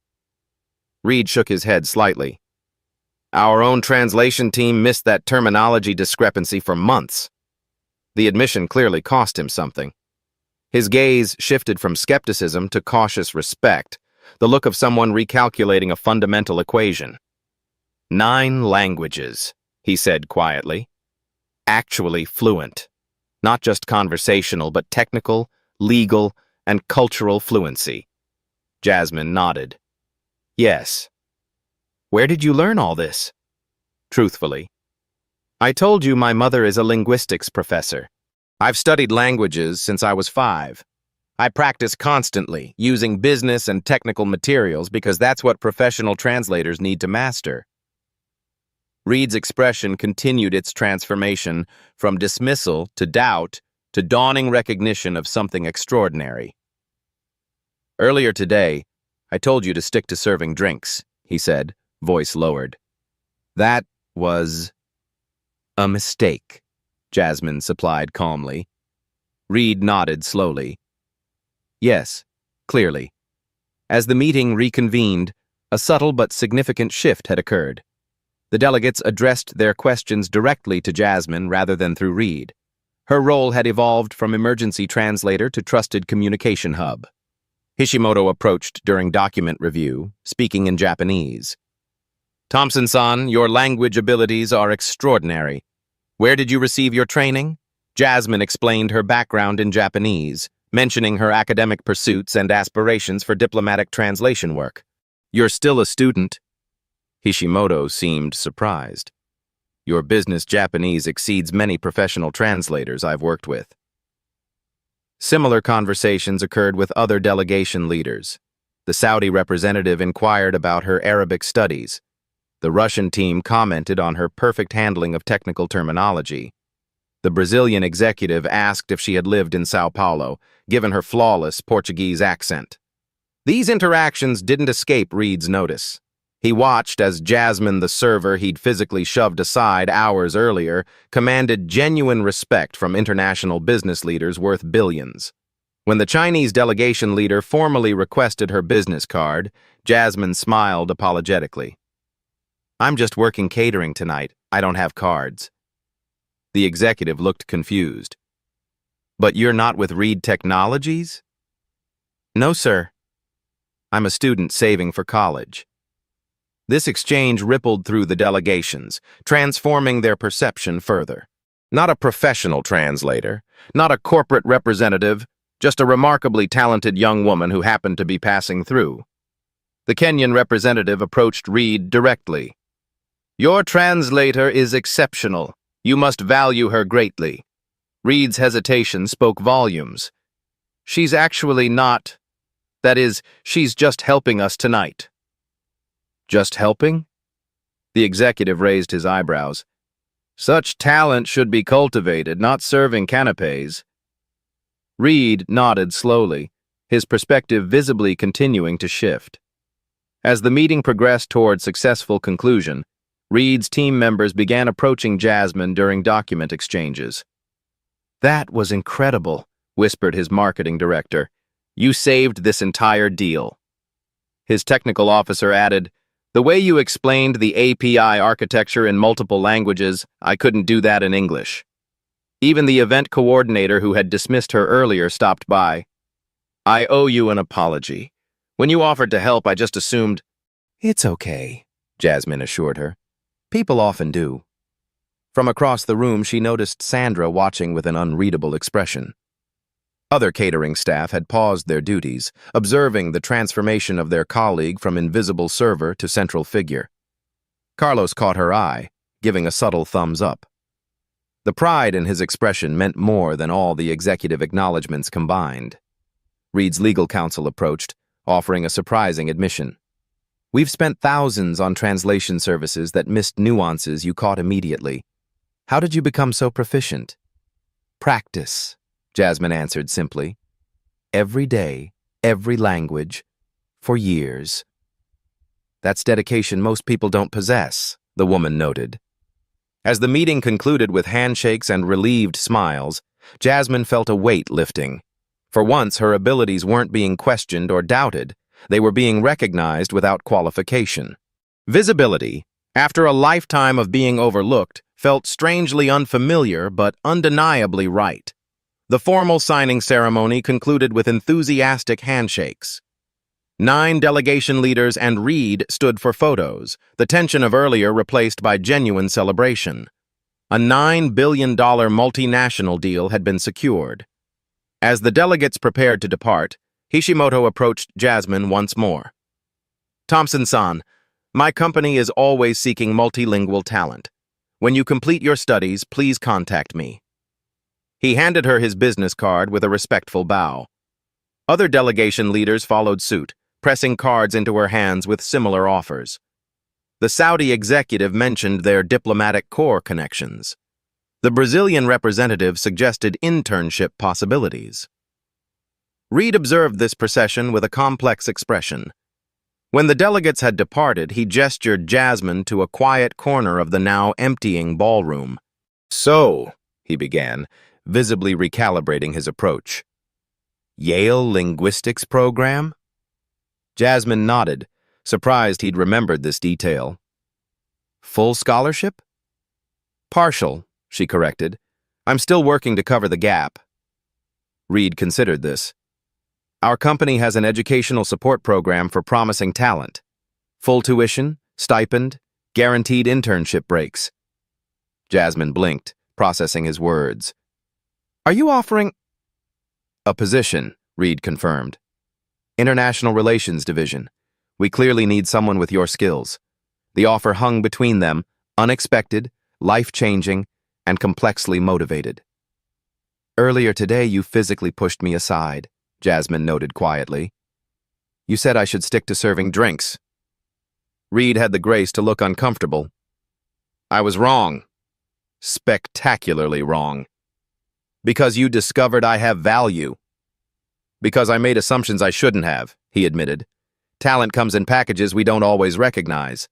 Reed shook his head slightly. "Our own translation team missed that terminology discrepancy for months." The admission clearly cost him something. His gaze shifted from skepticism to cautious respect, the look of someone recalculating a fundamental equation. 9 languages, he said quietly. Actually fluent. Not just conversational, but technical, legal, and cultural fluency. Jasmine nodded. "Yes." "Where did you learn all this?" Truthfully. "I told you my mother is a linguistics professor. I've studied languages since I was 5. I practice constantly, using business and technical materials because that's what professional translators need to master." Reed's expression continued its transformation from dismissal to doubt to dawning recognition of something extraordinary. "Earlier today, I told you to stick to serving drinks," he said, voice lowered. "That was a mistake," Jasmine supplied calmly. Reed nodded slowly. "Yes, clearly." As the meeting reconvened, a subtle but significant shift had occurred. The delegates addressed their questions directly to Jasmine rather than through Reed. Her role had evolved from emergency translator to trusted communication hub. Hishimoto approached during document review, speaking in Japanese. "Thompson-san, your language abilities are extraordinary. Where did you receive your training?" Jasmine explained her background in Japanese, mentioning her academic pursuits and aspirations for diplomatic translation work. "You're still a student." Hishimoto seemed surprised. "Your business Japanese exceeds many professional translators I've worked with." Similar conversations occurred with other delegation leaders. The Saudi representative inquired about her Arabic studies. The Russian team commented on her perfect handling of technical terminology. The Brazilian executive asked if she had lived in Sao Paulo, given her flawless Portuguese accent. These interactions didn't escape Reed's notice. He watched as Jasmine, the server he'd physically shoved aside hours earlier, commanded genuine respect from international business leaders worth billions. When the Chinese delegation leader formally requested her business card, Jasmine smiled apologetically. "I'm just working catering tonight. I don't have cards." The executive looked confused. "But you're not with Reed Technologies?" "No, sir. I'm a student saving for college." This exchange rippled through the delegations, transforming their perception further. Not a professional translator, not a corporate representative, just a remarkably talented young woman who happened to be passing through. The Kenyan representative approached Reed directly. "Your translator is exceptional. You must value her greatly." Reed's hesitation spoke volumes. "She's actually not. That is, she's just helping us tonight." "Just helping?" The executive raised his eyebrows. "Such talent should be cultivated, not serving canapes." Reed nodded slowly, his perspective visibly continuing to shift. As the meeting progressed toward successful conclusion, Reed's team members began approaching Jasmine during document exchanges. "That was incredible," whispered his marketing director. "You saved this entire deal." His technical officer added, "The way you explained the API architecture in multiple languages, I couldn't do that in English." Even the event coordinator who had dismissed her earlier stopped by. "I owe you an apology. When you offered to help, I just assumed—" "It's okay," Jasmine assured her. "People often do." From across the room, she noticed Sandra watching with an unreadable expression. Other catering staff had paused their duties, observing the transformation of their colleague from invisible server to central figure. Carlos caught her eye, giving a subtle thumbs up. The pride in his expression meant more than all the executive acknowledgments combined. Reed's legal counsel approached, offering a surprising admission. "We've spent thousands on translation services that missed nuances you caught immediately. How did you become so proficient?" "Practice," Jasmine answered simply. "Every day, every language, for years." "That's dedication most people don't possess," the woman noted. As the meeting concluded with handshakes and relieved smiles, Jasmine felt a weight lifting. For once, her abilities weren't being questioned or doubted. They were being recognized without qualification. Visibility, after a lifetime of being overlooked, felt strangely unfamiliar but undeniably right. The formal signing ceremony concluded with enthusiastic handshakes. 9 delegation leaders and Reed stood for photos, the tension of earlier replaced by genuine celebration. A $9 billion multinational deal had been secured. As the delegates prepared to depart, Hishimoto approached Jasmine once more. "Thompson-san, my company is always seeking multilingual talent. When you complete your studies, please contact me." He handed her his business card with a respectful bow. Other delegation leaders followed suit, pressing cards into her hands with similar offers. The Saudi executive mentioned their diplomatic corps connections. The Brazilian representative suggested internship possibilities. Reed observed this procession with a complex expression. When the delegates had departed, he gestured Jasmine to a quiet corner of the now emptying ballroom. "So," he began, visibly recalibrating his approach. "Yale linguistics program?" Jasmine nodded, surprised he'd remembered this detail. "Full scholarship?" "Partial," she corrected. "I'm still working to cover the gap." Reed considered this. "Our company has an educational support program for promising talent. Full tuition, stipend, guaranteed internship breaks." Jasmine blinked, processing his words. "Are you offering—" "A position," Reed confirmed. "International Relations Division. We clearly need someone with your skills." The offer hung between them, unexpected, life-changing, and complexly motivated. "Earlier today, you physically pushed me aside," Jasmine noted quietly. "You said I should stick to serving drinks." Reed had the grace to look uncomfortable. "I was wrong. Spectacularly wrong. Because you discovered I have value." "Because I made assumptions I shouldn't have," he admitted. "Talent comes in packages we don't always recognize."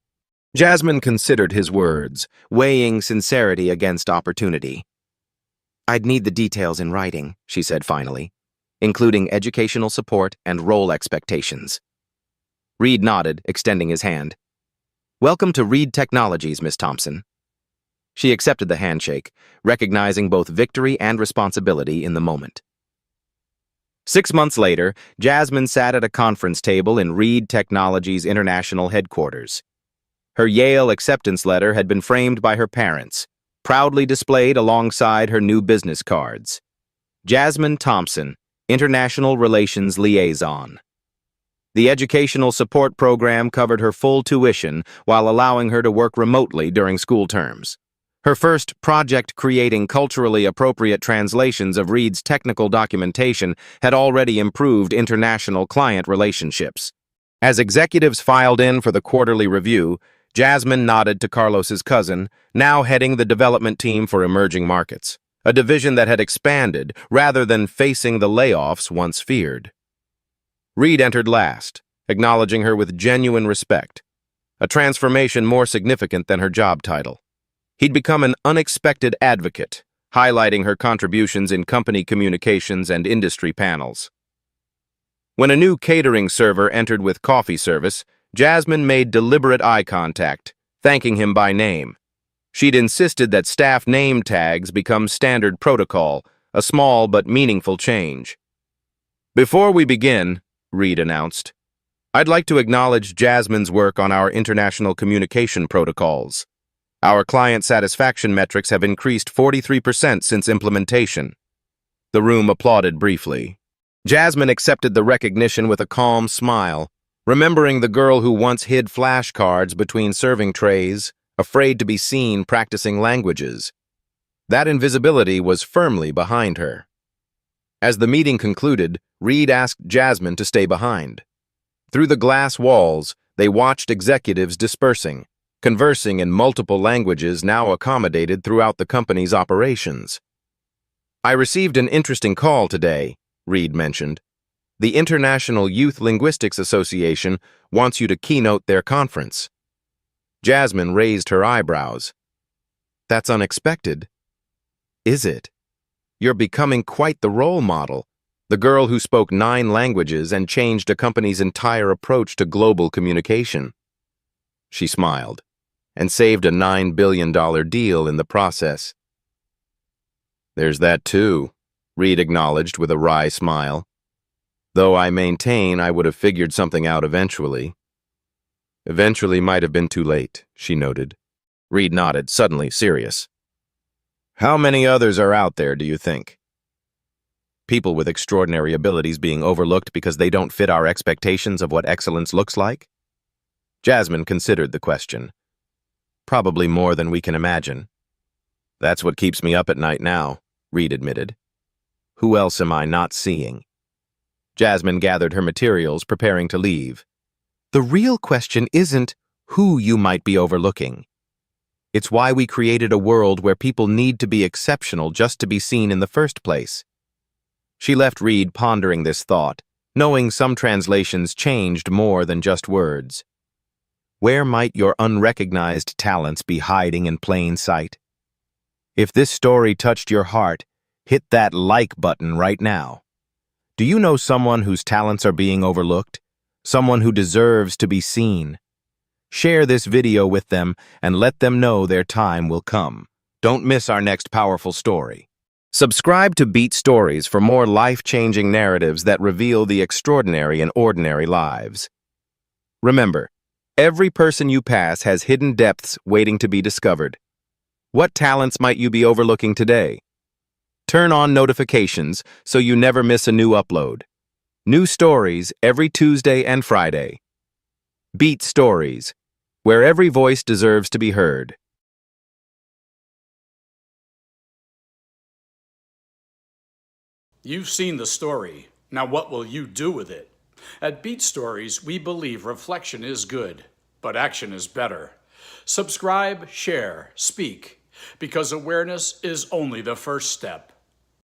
Jasmine considered his words, weighing sincerity against opportunity. "I'd need the details in writing," she said finally, "including educational support and role expectations." Reed nodded, extending his hand. "Welcome to Reed Technologies, Miss Thompson." She accepted the handshake, recognizing both victory and responsibility in the moment. 6 months later, Jasmine sat at a conference table in Reed Technologies' international headquarters. Her Yale acceptance letter had been framed by her parents, proudly displayed alongside her new business cards. Jasmine Thompson, International Relations Liaison. The educational support program covered her full tuition while allowing her to work remotely during school terms. Her first project creating culturally appropriate translations of Reed's technical documentation had already improved international client relationships. As executives filed in for the quarterly review, Jasmine nodded to Carlos's cousin, now heading the development team for emerging markets, a division that had expanded rather than facing the layoffs once feared. Reed entered last, acknowledging her with genuine respect, a transformation more significant than her job title. He'd become an unexpected advocate, highlighting her contributions in company communications and industry panels. When a new catering server entered with coffee service, Jasmine made deliberate eye contact, thanking him by name. She'd insisted that staff name tags become standard protocol, a small but meaningful change. "Before we begin," Reed announced, "I'd like to acknowledge Jasmine's work on our international communication protocols. Our client satisfaction metrics have increased 43% since implementation." The room applauded briefly. Jasmine accepted the recognition with a calm smile, remembering the girl who once hid flashcards between serving trays, afraid to be seen practicing languages. That invisibility was firmly behind her. As the meeting concluded, Reed asked Jasmine to stay behind. Through the glass walls, they watched executives dispersing, conversing in multiple languages now accommodated throughout the company's operations. "I received an interesting call today," Reed mentioned. "The International Youth Linguistics Association wants you to keynote their conference." Jasmine raised her eyebrows. "That's unexpected." "Is it? You're becoming quite the role model, the girl who spoke 9 languages and changed a company's entire approach to global communication." She smiled, and saved a $9 billion deal in the process. "There's that too," Reed acknowledged with a wry smile. "Though I maintain I would have figured something out eventually." "Eventually might have been too late," she noted. Reed nodded, suddenly serious. "How many others are out there, do you think? People with extraordinary abilities being overlooked because they don't fit our expectations of what excellence looks like?" Jasmine considered the question. "Probably more than we can imagine." "That's what keeps me up at night now," Reed admitted. "Who else am I not seeing?" Jasmine gathered her materials, preparing to leave. "The real question isn't who you might be overlooking. It's why we created a world where people need to be exceptional just to be seen in the first place." She left Reed pondering this thought, knowing some translations changed more than just words. Where might your unrecognized talents be hiding in plain sight? If this story touched your heart, hit that like button right now. Do you know someone whose talents are being overlooked? Someone who deserves to be seen? Share this video with them and let them know their time will come. Don't miss our next powerful story. Subscribe to Beat Stories for more life-changing narratives that reveal the extraordinary in ordinary lives. Remember, every person you pass has hidden depths waiting to be discovered. What talents might you be overlooking today? Turn on notifications so you never miss a new upload. New stories every Tuesday and Friday. Beat Stories, where every voice deserves to be heard. You've seen the story. Now what will you do with it? At Beat Stories, we believe reflection is good, but action is better. Subscribe, share, speak, because awareness is only the first step.